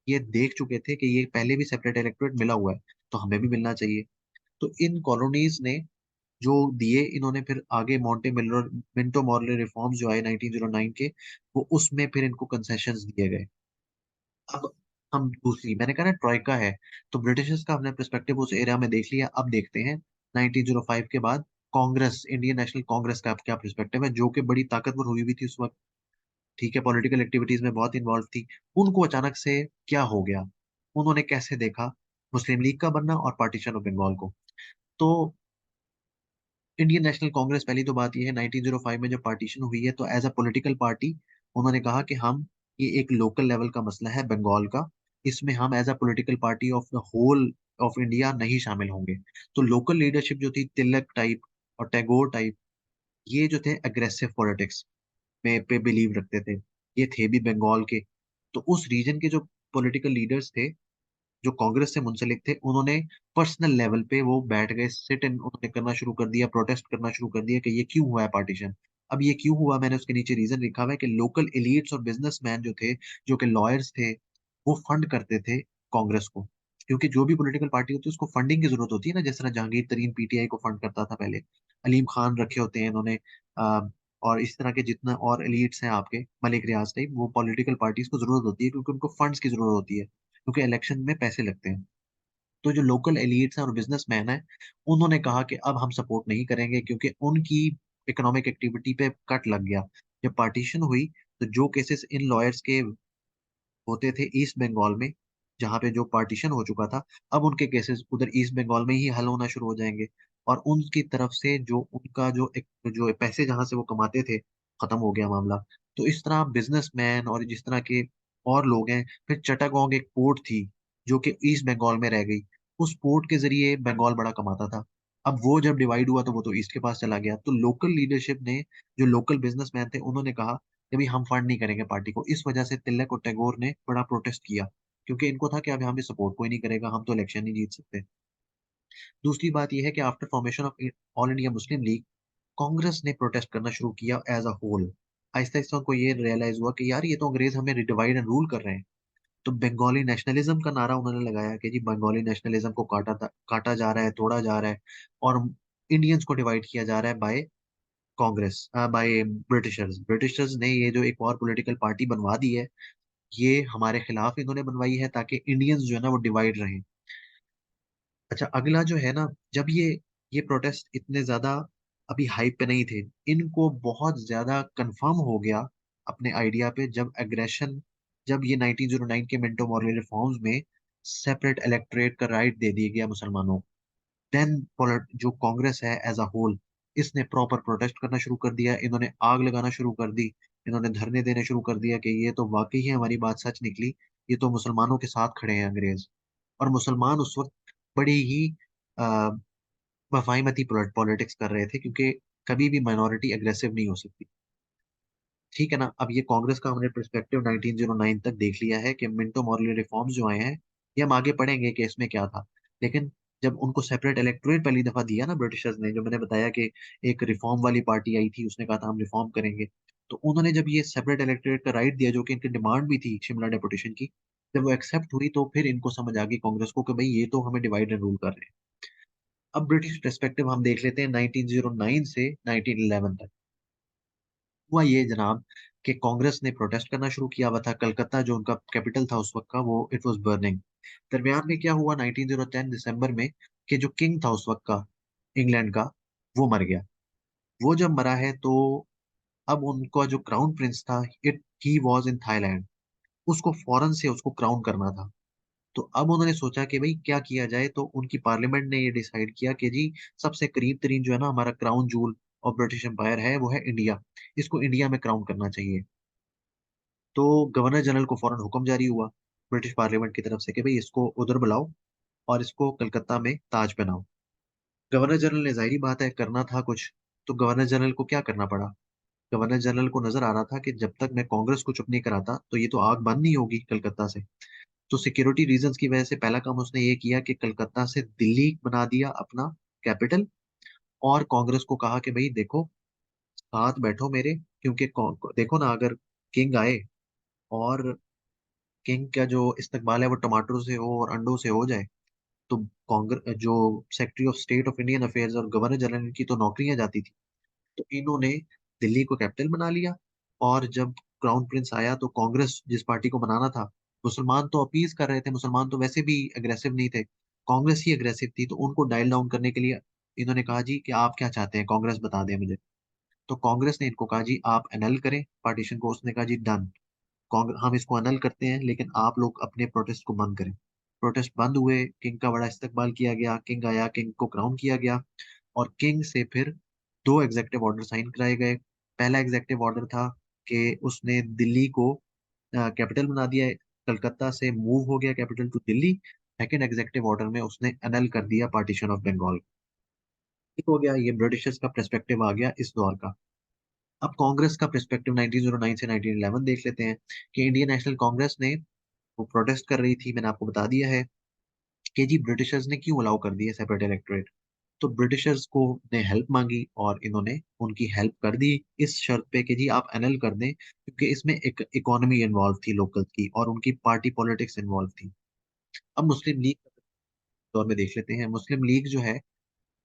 ये देख चुके थे कि ये पहले भी सेपरेट इलेक्टोरेट मिला हुआ है, तो हमें भी मिलना चाहिए। तो इन कॉलोनीज ने जो दिए, इन्होंने फिर आगे मिंटो मॉर्ले रिफॉर्म्स जो आए 1909 के, वो उसमें फिर इनको कंसेशंस दिए गए। अब हम दूसरी, मैंने कहा ना ट्रोइका है, तो ब्रिटिशर्स का हमने पर्सपेक्टिव उस एरिया में देख लिया। अब देखते हैं 1905 के बाद कांग्रेस, इंडियन नेशनल कांग्रेस का क्या पर्सपेक्टिव है, जो कि बड़ी ताकतवर हुई हुई थी उस वक्त, ठीक है, पॉलिटिकल एक्टिविटीज में बहुत इन्वॉल्व थी। उनको अचानक से क्या हो गया, उन्होंने कैसे देखा मुस्लिम लीग का बनना और पार्टीशन ऑफ बंगाल को। तो इंडियन नेशनल कांग्रेस, पहली तो बात यह है 1905 में जब पार्टीशन हुई है, तो एज अ पॉलिटिकल पार्टी उन्होंने कहा कि हम, ये एक लोकल लेवल का मसला है बंगाल का, इसमें हम as a political party of the whole of India नहीं शामिल होंगे। तो लोकल लीडरशिप जो थी, तिलक टाइप और टैगोर टाइप, ये जो थे अग्रेसिव पॉलिटिक्स में पे बिलीव रखते थे, ये थे भी बंगाल के। तो उस रीजन के जो पॉलिटिकल लीडर्स थे, जो कांग्रेस से मुंसलिक थे, उन्होंने पर्सनल लेवल पे वो बैठ गए, सिट इन उन्होंने करना शुरू कर दिया, प्रोटेस्ट करना शुरू कर दिया कि ये क्यों हुआ है पार्टीशन। अब ये क्यों हुआ, मैंने उसके नीचे रीजन लिखा हुआ है कि लोकल एलिट्स और बिजनेसमैन जो थे, जो कि लॉयर्स थे, वो फंड करते थे कांग्रेस को। क्योंकि जो भी पॉलिटिकल पार्टी होती है उसको फंडिंग की जरूरत होती है ना, जिस तरह जहांगीर तरीन पीटीआई को फंड करता था पहले, अलीम खान रखे होते हैं इन्होंने, और इस तरह के जितना और एलिट्स हैं आपके, मलिक रियाज टाइप, वो पॉलिटिकल पार्टीज को जरूरत होती है क्योंकि उनको फंड्स की जरूरत होती है, क्योंकि इलेक्शन में पैसे लगते हैं। तो जो लोकल एलिट्स हैं और बिजनेसमैन हैं, उन्होंने कहा कि अब हम सपोर्ट नहीं करेंगे, क्योंकि उनकी इकोनॉमिक एक्टिविटी पे कट लग गया। जब पार्टीशन हुई, तो जो केसेस इन लॉयर्स के होते थे ईस्ट बंगाल में, जहाँ पे जो पार्टीशन हो चुका था, अब उनके केसेस उधर ईस्ट बंगाल में ही हल होना शुरू हो जाएंगे, और उनकी तरफ से जो उनका जो पैसे जहां से वो कमाते थे, खत्म हो गया मामला। तो इस तरह बिजनेसमैन और जिस तरह के और लोग हैं, फिर चटागोंग एक पोर्ट थी जो कि ईस्ट बंगाल में रह गई, उस पोर्ट के जरिए बंगाल बड़ा कमाता था। अब वो जब डिवाइड हुआ तो वो तो ईस्ट के पास चला गया। तो लोकल लीडरशिप ने, जो लोकल बिजनेसमैन थे, उन्होंने कहा कि भाई हम फंड नहीं करेंगे पार्टी को। इस वजह से तिलक और टैगोर ने बड़ा प्रोटेस्ट किया, क्योंकि इनको था कि अब हमें सपोर्ट कोई नहीं करेगा, हम तो इलेक्शन नहीं जीत सकते। दूसरी बात यह है कि after formation of all India Muslim league, Congress ने प्रोटेस्ट करना शुरू किया as a whole. Aahista Aahista उनको ये रियलाइज हुआ कि यार ये तो अंग्रेज हमें डिवाइड एंड रूल कर रहे हैं। तो बंगाली नेशनलिज्म का नारा उन्होंने लगाया कि जी बंगाली नेशनलिज्म को काटा जा रहा है, तोड़ा जा रहा है, और इंडियंस को डिवाइड किया जा रहा है by Congress, by Britishers. Britishers ने ये जो एक और पॉलिटिकल पार्टी बनवा दी है, ये हमारे खिलाफ इन्होंने बनवाई है, ताकि इंडियंस जो है ना वो डिवाइड रहे। अच्छा, अगला जो है ना, जब ये प्रोटेस्ट इतने ज्यादा अभी हाइप पे नहीं थे, इनको बहुत ज्यादा कंफर्म हो गया अपने आइडिया पे, जब ये 1909 के मिंटो मॉर्ले रिफॉर्म्स में सेपरेट इलेक्टोरेट का राइट दे दिया गया मुसलमानों। देन जो कांग्रेस है एज अ होल, इसने प्रॉपर प्रोटेस्ट करना शुरू कर दिया, इन्होंने आग लगाना शुरू कर दी, इन्होंने धरने देने शुरू कर दिया कि ये तो वाकई ही हमारी बात सच निकली, ये तो मुसलमानों के साथ खड़े हैं अंग्रेज। और मुसलमान उस वक्त बड़ी ही आ, वफाईमती पॉलिटिक्स कर रहे थे, क्योंकि कभी भी माइनॉरिटी अग्रेसिव नहीं हो सकती, ठीक है ना। अब ये कांग्रेस का हमने पर्सपेक्टिव 1909 तक देख लिया है कि मिंटो मॉर्ले रिफॉर्म्स जो आए हैं, ये हम आगे पढ़ेंगे कि इसमें क्या था। लेकिन जब उनको सेपरेट इलेक्टोरेट पहली दफा दिया ना ब्रिटिशर्स ने, जो मैंने बताया कि एक रिफॉर्म वाली पार्टी आई थी, उसने कहा था हम रिफॉर्म करेंगे, तो उन्होंने जब ये सेपरेट इलेक्टोरेट का राइट दिया, जो कि इनकी डिमांड भी थी शिमला डेपुटेशन की, जब वो एक्सेप्ट हुई, तो फिर इनको समझ आ गई कांग्रेस को कि भाई ये तो हमें डिवाइड एंड रूल कर रहे हैं। अब ब्रिटिश पर्सपेक्टिव हम देख लेते हैं 1909 से 1911 तक। हुआ ये जनाब कि कांग्रेस ने प्रोटेस्ट करना शुरू किया हुआ था, कलकत्ता जो उनका कैपिटल था उस वक्त का, वो इट वाज बर्निंग। दरमियान में क्या हुआ 1910 दिसंबर में, कि जो किंग था उस वक्त का, इंग्लैंड का, वो मर गया। वो जब मरा है तो अब उनका जो क्राउन प्रिंस था, it he was in Thailand, उसको फौरन से उसको क्राउन करना था। तो अब उन्होंने सोचा कि भाई क्या किया जाए, तो उनकी पार्लियामेंट ने ये डिसाइड किया कि जी सबसे करीब तरीन जो है ना हमारा क्राउन जूल और ब्रिटिश एम्पायर है, वो है इंडिया, इसको इंडिया में क्राउन करना चाहिए। तो गवर्नर जनरल को फौरन हुक्म जारी हुआ ब्रिटिश पार्लियामेंट की तरफ से कि भाई इसको उधर बुलाओ और इसको कलकत्ता में ताज पहनाओ। गवर्नर जनरल ने, जाहिर बात है, करना था कुछ। तो गवर्नर जनरल को क्या करना पड़ा? गवर्नर जनरल को नजर आ रहा था कि जब तक मैं कांग्रेस को चुप नहीं कराता तो ये तो आग बंद नहीं होगी कलकत्ता से। तो सिक्योरिटी रीजंस की वजह से पहला काम उसने ये किया कि कलकत्ता से दिल्ली बना दिया अपना कैपिटल। और कांग्रेस को कहा कि भाई देखो, साथ बैठो मेरे, क्योंकि देखो ना, अगर किंग आए और किंग का जो इस्तकबाल है वो टमाटरों से हो और अंडों से हो जाए, तो कांग्रेस जो secretary of state of Indian affairs और गवर्नर जनरल की तो नौकरियां जाती थी। तो इन्होंने दिल्ली को कैपिटल बना लिया। और जब क्राउन प्रिंस आया तो कांग्रेस जिस पार्टी को बनाना था, मुसलमान तो अपीज कर रहे थे, मुसलमान तो वैसे भी अग्रेसिव नहीं थे, कांग्रेस ही अग्रेसिव थी, तो उनको डायल डाउन करने के लिए इन्होंने कहा जी कि आप क्या चाहते हैं, कांग्रेस बता दें मुझे। तो कांग्रेस ने इनको कहा जी आप एनल करें पार्टीशन को। उसने कहा जी डन, कांग्रेस हम इसको अनल करते हैं, लेकिन आप लोग अपने प्रोटेस्ट को बंद करें। प्रोटेस्ट बंद हुए, किंग का बड़ा इस्तकबाल किया गया, किंग आया, किंग को क्राउन किया गया। और किंग से फिर दो एग्जेक्टिव ऑर्डर साइन कराए गए। पहला एग्जेक्टिव ऑर्डर था कि उसने दिल्ली को कैपिटल बना दिया, कलकत्ता से मूव हो गया capital to Delhi. Second executive order में उसने अनल कर दिया पार्टीशन ऑफ बंगाल। ठीक हो गया, ये ब्रिटिशर्स का पर्सपेक्टिव आ गया इस दौर का। अब कांग्रेस का पर्सपेक्टिव 1909 से 1911 देख लेते हैं कि इंडियन नेशनल कांग्रेस ने, वो प्रोटेस्ट कर रही थी, मैंने आपको बता दिया है कि जी ब्रिटिशर्स ने क्यों अलाउ कर दिया सेपरेट इलेक्टोरेट। तो ब्रिटिशर्स को ने हेल्प मांगी और इन्होंने उनकी हेल्प कर दी, इस शर्त पे कि जी आप एनल कर दें, क्योंकि इसमें एक इकोनॉमी इन्वॉल्व थी लोकल की और उनकी पार्टी पॉलिटिक्स इन्वॉल्व थी। अब मुस्लिम लीग के दौर में देख लेते हैं। मुस्लिम लीग जो है,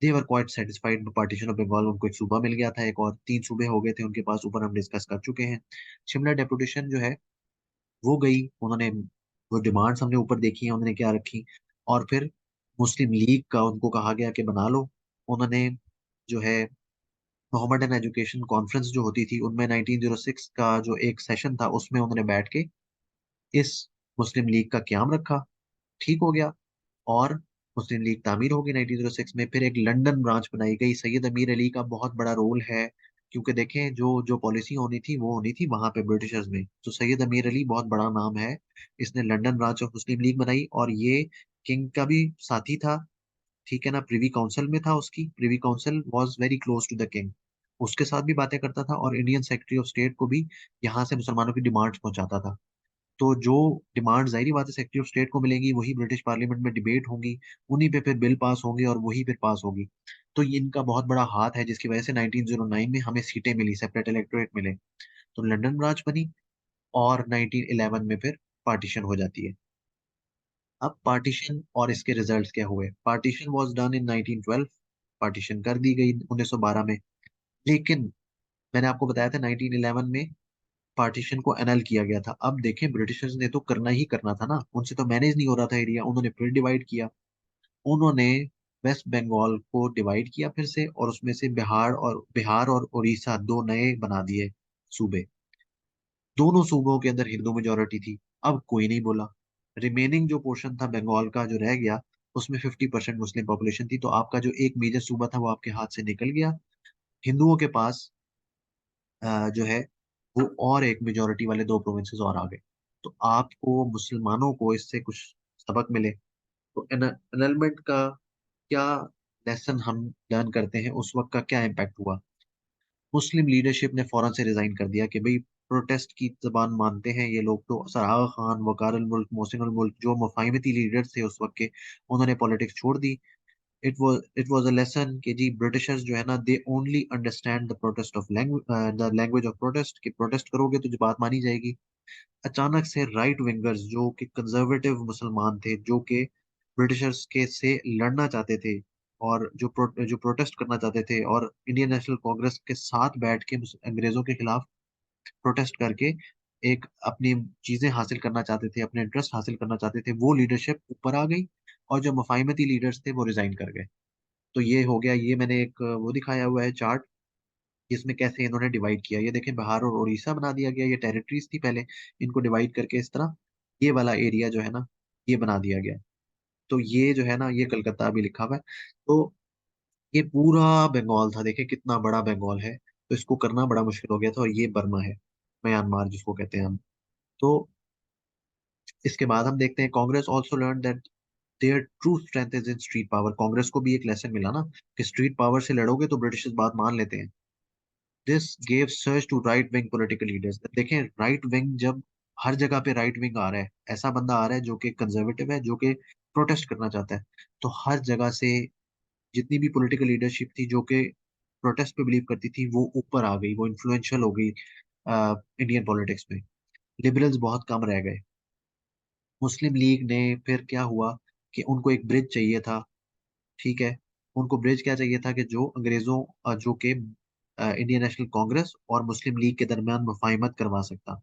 they were quite satisfied partition of Bengal, उनको एक सूबा मिल गया था, एक और तीन सूबे हो गए थे उनके पास, ऊपर हम डिस्कस कर चुके हैं। शिमला डेपुटेशन जो है वो गई, उन्होंने वो डिमांड्स हमने ऊपर देखी हैं उन्होंने क्या रखी। और फिर मुस्लिम लीग का उनको कहा गया कि बना लो। उन्होंने जो है मोहम्मदन एजुकेशन कॉन्फ्रेंस जो होती थी उनमें 1906 का जो एक सेशन था उसमें उन्होंने बैठ के इस मुस्लिम लीग का क्याम रखा। ठीक हो गया। और मुस्लिम लीग तामीर होगी 1906 में। फिर एक लंदन ब्रांच बनाई गई, सैयद अमीर अली का बहुत बड़ा रोल है, क्योंकि देखें जो जो पॉलिसी होनी थी वो होनी थी वहां पे ब्रिटिशर्स में, तो सैयद अमीर अली बहुत बड़ा नाम है। इसने London branch of Muslim league बनाई और ये किंग का भी साथी था। ठीक है ना, प्रिवी काउंसिल में था, उसकी privy council was very close to the king, उसके साथ भी बातें करता था और इंडियन सेक्रेटरी ऑफ स्टेट को भी यहाँ से मुसलमानों की डिमांड्स पहुंचाता था। तो जो डिमांड जाहिर बात है सेक्रेटरी ऑफ स्टेट को मिलेंगी वही ब्रिटिश पार्लियामेंट में डिबेट होंगी, उन्हीं पे फिर बिल पास होंगे और वही फिर पास होगी। तो ये इनका बहुत बड़ा हाथ है जिसकी वजह से 1909 में हमें सीटें मिली, सेपरेट इलेक्टोरेट मिले। तो लंदन ब्रांच बनी और 1911 में फिर पार्टीशन हो जाती है। अब पार्टीशन और इसके रिजल्ट्स क्या हुए? Partition was done in 1912, partition कर दी गई 1912 में। लेकिन मैंने आपको बताया था 1911 में पार्टीशन को एनल किया गया था। अब देखें ब्रिटिशर्स ने तो करना ही करना था ना, उनसे तो मैनेज नहीं हो रहा था एरिया, उन्होंने फिर डिवाइड किया। उन्होंने वेस्ट बंगाल को डिवाइड किया फिर से, और उसमें से बिहार और उड़ीसा दो नए बना दिए सूबे। दोनों सूबों के अंदर हिंदू मेजोरिटी थी। अब कोई नहीं बोला। रिमेनिंग जो पोर्शन था बंगाल का जो रह गया, उसमें 50% मुस्लिम पॉपुलेशन थी, तो आपका जो एक मेजर सूबा था वो आपके हाथ से निकल गया। हिंदुओं के पास जो है वो और एक मेजोरिटी वाले दो प्रोविंसेस और आ गए। तो आपको मुसलमानों को इससे कुछ सबक मिले। तो एनलमेंट का क्या लेसन हम लर्न करते हैं, उस वक्त का क्या इम्पैक्ट हुआ? मुस्लिम लीडरशिप ने फौरन से रिजाइन कर दिया कि भाई प्रोटेस्ट की जबान मानते हैं ये लोग, तो सर आगा खान, वकार अल मुल्क, मोहसिन अल मुल्क, जो मुफाहिमती लीडर थे उस वक्त के, उन्होंने पॉलिटिक्स छोड़ दी। इट वाज अ लेसन कि जी ब्रिटिशर्स जो है ना, they only understand the protest of language, the language of protest, कि प्रोटेस्ट करोगे तो जो बात मानी जाएगी। अचानक से राइट विंगर्स जो कि कंजर्वेटिव मुसलमान थे, जो कि ब्रिटिशर्स के से लड़ना चाहते थे और जो प्रोटेस्ट करना चाहते थे और इंडियन नेशनल कांग्रेस के साथ बैठ के अंग्रेजों के खिलाफ प्रोटेस्ट करके एक अपनी चीजें हासिल करना चाहते थे, अपने इंटरेस्ट हासिल करना चाहते थे, वो लीडरशिप ऊपर आ गई और जो मुफाहिमती लीडर्स थे वो रिजाइन कर गए। तो ये हो गया, ये मैंने एक वो दिखाया हुआ है चार्ट, जिसमें कैसे इन्होंने डिवाइड किया। ये देखें, बिहार और उड़ीसा बना दिया गया, ये टेरिटरीज थी पहले, इनको डिवाइड करके इस तरह ये वाला एरिया जो है ना, ये बना दिया गया। तो ये जो है ना, ये कलकत्ता अभी लिखा हुआ है। तो ये पूरा बंगाल था, देखिए कितना बड़ा बंगाल है। तो इसको करना बड़ा मुश्किल हो गया था, और ये बर्मा है, म्यांमार जिसको कहते हैं हम। तो इसके बाद हम देखते हैं, Congress also learn that their true strength is in street power. Congress को भी एक लेसन मिला ना, कि स्ट्रीट पावर से लड़ोगे तो ब्रिटिश बात मान लेते हैं। This gave search to right wing political leaders. देखें, राइट विंग जब हर जगह पे राइट विंग आ रहा है, ऐसा बंदा आ रहा है जो कि कंजर्वेटिव है, जो कि प्रोटेस्ट करना चाहता है, तो हर जगह से जितनी भी पॉलिटिकल लीडरशिप थी जो कि प्रोटेस्ट पे बिलीव करती थी, वो ऊपर आ गई, वो इन्फ्लुएंशियल हो गई इंडियन पॉलिटिक्स में। लिबरल्स बहुत कम रह गए। मुस्लिम लीग ने फिर क्या हुआ, कि उनको एक ब्रिज चाहिए था। ठीक है, उनको ब्रिज क्या चाहिए था, कि जो अंग्रेजों जो कि इंडियन नेशनल कांग्रेस और मुस्लिम लीग के दरमियान मुफाहिमत करवा सकता।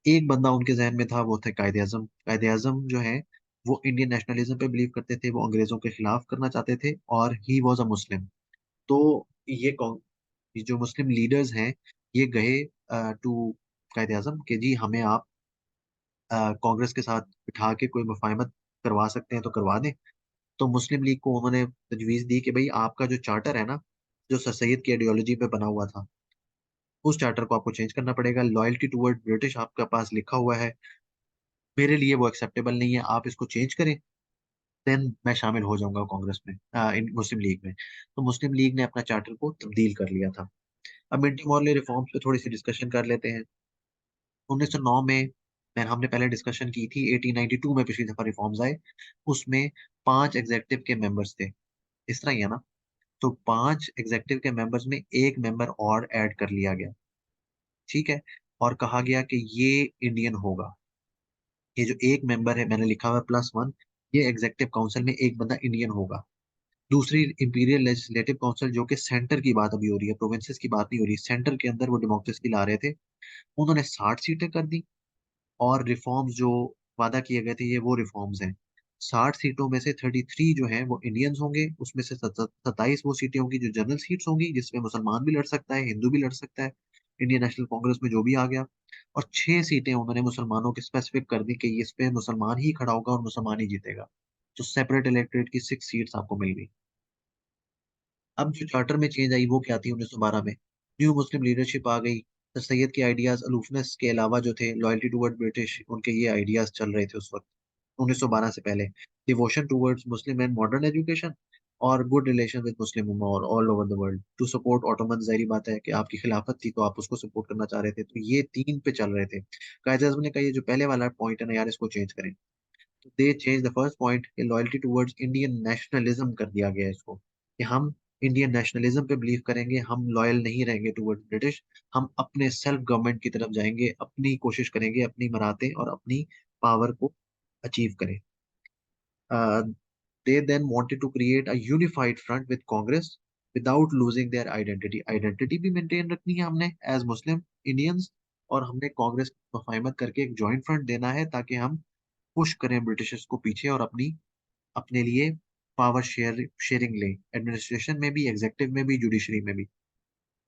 एक बंदा उनके जहन में था, वो थे कायदे आजम। कायदे आजम जो है, वो इंडियन नेशनलिज्म पे बिलीव करते थे, वो अंग्रेजों के खिलाफ करना चाहते थे, और ही वॉज अ मुस्लिम। तो ये जो मुस्लिम लीडर्स हैं, ये गए टू कायदे आजम कि जी हमें आप कांग्रेस के साथ बिठा के कोई मुफाहिमत करवा सकते हैं तो करवा दें। तो मुस्लिम लीग को उन्होंने तजवीज दी कि भाई आपका जो चार्टर है ना, जो सर सैयद की आइडियोलॉजी पे बना हुआ था, उस चार्टर को आपको चेंज करना पड़ेगा। लॉयल्टी टुवर्ड ब्रिटिश आपके पास लिखा हुआ है, मेरे लिए वो एक्सेप्टेबल नहीं है, आप इसको चेंज करें, देन मैं शामिल हो जाऊंगा कांग्रेस में, इन मुस्लिम लीग में। तो मुस्लिम लीग ने अपना चार्टर को तब्दील कर लिया था। अब मिंटो मॉर्ले रिफॉर्म्स पे थोड़ी सी डिस्कशन कर लेते हैं। 1909 में, हमने पहले डिस्कशन की थी, 1892 में पिछली दफा रिफॉर्म्स आए। उसमें 5 एग्जेक्टिव के मेंबर्स थे, इस तरह ही है ना। तो 5 एग्जेक्टिव के मेंबर्स में एक मेंबर और ऐड कर लिया गया। ठीक है, और कहा गया कि ये इंडियन होगा। ये जो एक मेंबर है, मैंने लिखा हुआ +1, ये एग्जेक्टिव काउंसिल में एक बंदा इंडियन होगा। दूसरी, इंपीरियल लेजिस्लेटिव काउंसिल, जो कि सेंटर की बात अभी हो रही है, प्रोविंसेस की बात नहीं हो रही, सेंटर के अंदर वो डेमोक्रेसी ला रहे थे, उन्होंने 60 सीटें कर दी। और रिफॉर्म्स जो वादा किए गए थे, ये वो रिफॉर्म्स हैं। 60 सीटों में से 33 जो हैं वो इंडियंस होंगे, उसमें से 27 वो सीटें होंगी जो जनरल सीट्स होंगी, जिसमें मुसलमान भी लड़ सकता है, हिंदू भी लड़ सकता है, इंडियन नेशनल कांग्रेस में जो भी आ गया। और 6 सीटें उन्होंने मुसलमानों की स्पेसिफिक कर दी, कि इस पे मुसलमान ही खड़ा होगा और मुसलमान ही जीतेगा। तो सेपरेट इलेक्टोरेट की 6 सीट्स आपको मिल गई। अब जो चार्टर में चेंज आई वो क्या थी, 1912 में न्यू मुस्लिम लीडरशिप आ गई। सर सैयद के आइडियाज, अलूफनेस के अलावा जो थे, लॉयल्टी टुवर्ड ब्रिटिश, उनके ये आइडियाज चल रहे थे उस वक्त, 1912 से पहले। Devotion towards Muslim and modern education, और गुड रिलेशन विद मुस्लिम उम्मा और all over the world, to support Ottoman. जाहिर बात है कि आपकी खिलाफत थी तो आप उसको सपोर्ट करना चाह रहे थे। तो ये 3 पे चल रहे थे। कायदे आज़म ने कहा ये जो पहले वाला पॉइंट है ना यार, इसको चेंज करें। दे change the first point, loyalty towards Indian nationalism कर दिया गया है इसको, कि हम इंडियन नेशनलिज्म पे बिलीव करेंगे, हम लॉयल नहीं रहेंगे टुवर्ड्स ब्रिटिश। हम अपने सेल्फ गवर्नमेंट की तरफ जाएंगे, अपनी कोशिश करेंगे, अपनी मराते और अपनी पावर को अचीव करें। They then wanted to create a unified front with Congress without losing their identity. Identity भी मेंटेन रखनी है हमने एज मुस्लिम इंडियंस, और हमने कांग्रेस की मुफाहिमत करके एक जॉइंट फ्रंट देना है, ताकि हम पुश करें ब्रिटिशर्स को पीछे, और अपनी अपने लिए पावर शेयरिंग लें, एडमिनिस्ट्रेशन में भी, एग्जेक्टिव में भी, जुडिशरी में भी।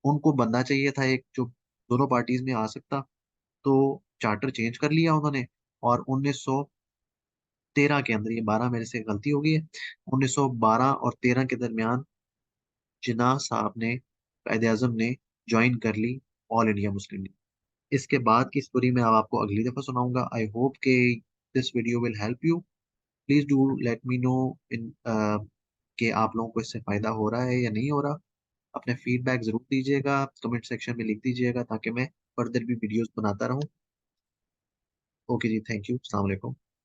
उनको बनना चाहिए था एक जो दोनों पार्टीज में आ सकता। तो चार्टर चेंज कर लिया उन्होंने, और 1913 के अंदर, ये 12 मेरे से गलती हो गई है, 1912 और 13 के दरमियान जिन्ना साहब ने, कायदे आजम ने ज्वाइन कर ली ऑल इंडिया मुस्लिम लीग। इसके बाद की स्टोरी मैं अब आपको अगली दफा सुनाऊंगा। आई होप के this video will help you. Please do let me know इन कि आप लोगों को इससे फायदा हो रहा है या नहीं हो रहा। अपने फीडबैक जरूर दीजिएगा, कमेंट सेक्शन में लिख दीजिएगा, ताकि मैं फर्दर भी वीडियोस बनाता रहूं। ओके जी, थैंक यू, अस्सलाम वालेकुम।